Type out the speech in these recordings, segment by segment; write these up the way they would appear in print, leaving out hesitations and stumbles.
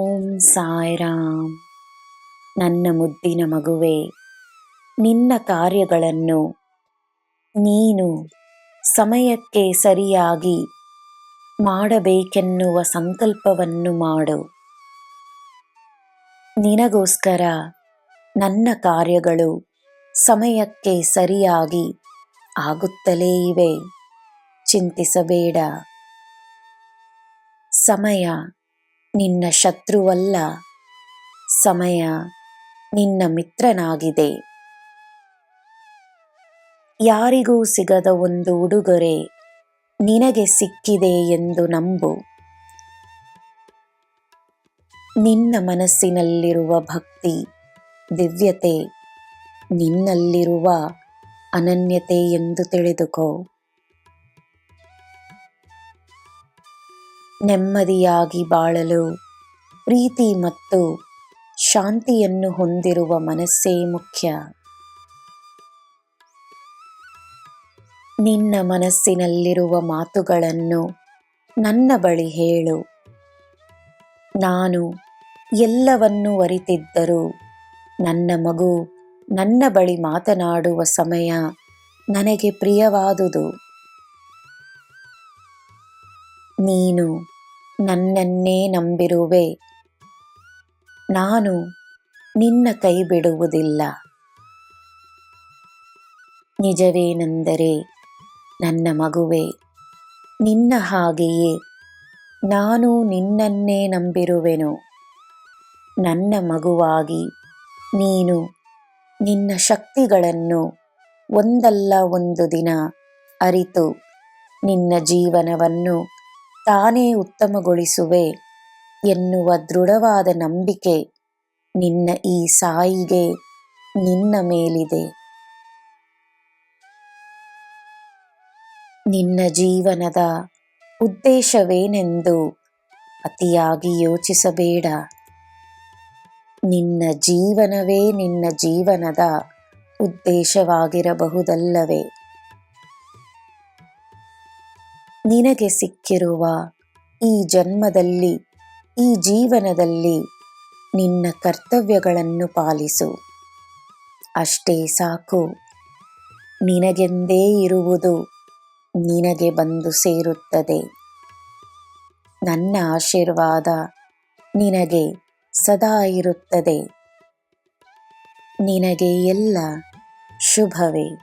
ಓಂ ಸಾಯಿರಾಮ್. ನನ್ನ ಮುದ್ದಿನ ಮಗುವೆ, ನಿನ್ನ ಕಾರ್ಯಗಳನ್ನು ನೀನು ಸಮಯಕ್ಕೆ ಸರಿಯಾಗಿ ಮಾಡಬೇಕೆನ್ನುವ ಸಂಕಲ್ಪವನ್ನು ಮಾಡು. ನಿನಗೋಸ್ಕರ ನನ್ನ ಕಾರ್ಯಗಳು ಸಮಯಕ್ಕೆ ಸರಿಯಾಗಿ ಆಗುತ್ತಲೇ ಇವೆ. ಚಿಂತಿಸಬೇಡ. ಸಮಯ ನಿನ್ನ ಶತ್ರುವಲ್ಲ, ಸಮಯ ನಿನ್ನ ಮಿತ್ರನಾಗಿದೆ. ಯಾರಿಗೂ ಸಿಗದ ಒಂದು ಉಡುಗೊರೆ ನಿನಗೆ ಸಿಕ್ಕಿದೆ ಎಂದು ನಂಬು. ನಿನ್ನ ಮನಸ್ಸಿನಲ್ಲಿರುವ ಭಕ್ತಿ, ದಿವ್ಯತೆ ನಿನ್ನಲ್ಲಿರುವ ಅನನ್ಯತೆ ಎಂದು ತಿಳಿದುಕೋ. ನೆಮ್ಮದಿಯಾಗಿ ಬಾಳಲು ಪ್ರೀತಿ ಮತ್ತು ಶಾಂತಿಯನ್ನು ಹೊಂದಿರುವ ಮನಸ್ಸೇ ಮುಖ್ಯ. ನಿನ್ನ ಮನಸ್ಸಿನಲ್ಲಿರುವ ಮಾತುಗಳನ್ನು ನನ್ನ ಬಳಿ ಹೇಳು. ನಾನು ಎಲ್ಲವನ್ನೂ ಅರಿತಿದ್ದರೂ ನನ್ನ ಮಗು ನನ್ನ ಬಳಿ ಮಾತನಾಡುವ ಸಮಯ ನನಗೆ ಪ್ರಿಯವಾದುದು. ನೀನು ನನ್ನನ್ನೇ ನಂಬಿರುವೆ. ನಾನು ನಿನ್ನ ಕೈ ಬಿಡುವುದಿಲ್ಲ. ನಿಜವೇನೆಂದರೆ ನನ್ನ ಮಗುವೆ, ನಿನ್ನ ಹಾಗೆಯೇ ನಾನು ನಿನ್ನನ್ನೇ ನಂಬಿರುವೆನು. ನನ್ನ ಮಗುವಾಗಿ ನೀನು ನಿನ್ನ ಶಕ್ತಿಗಳನ್ನು ಒಂದಲ್ಲ ಒಂದು ದಿನ ಅರಿತು ನಿನ್ನ ಜೀವನವನ್ನು ತಾನೇ ಉತ್ತಮಗೊಳಿಸುವೆ ಎನ್ನುವ ದೃಢವಾದ ನಂಬಿಕೆ ನಿನ್ನ ಈ ಸಾಯಿಗೆ ನಿನ್ನ ಮೇಲಿದೆ. ನಿನ್ನ ಜೀವನದ ಉದ್ದೇಶವೇನೆಂದು ಅತಿಯಾಗಿ ಯೋಚಿಸಬೇಡ. ನಿನ್ನ ಜೀವನವೇ ನಿನ್ನ ಜೀವನದ ಉದ್ದೇಶವಾಗಿರಬಹುದಲ್ಲವೇ? ನಿನಗೆ ಸಿಕ್ಕಿರುವ ಈ ಜನ್ಮದಲ್ಲಿ, ಈ ಜೀವನದಲ್ಲಿ ನಿನ್ನ ಕರ್ತವ್ಯಗಳನ್ನು ಪಾಲಿಸು. ಅಷ್ಟೇ ಸಾಕು. ನಿನಗೆಂದೇ ಇರುವುದು ನಿನಗೆ ಬಂದು ಸೇರುತ್ತದೆ. ನನ್ನ ಆಶೀರ್ವಾದ ನಿನಗೆ ಸದಾ ಇರುತ್ತದೆ. ನಿನಗೆ ಎಲ್ಲ ಶುಭವೇ.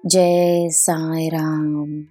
ಜೈ ಸಾಯಿರಾಮ್.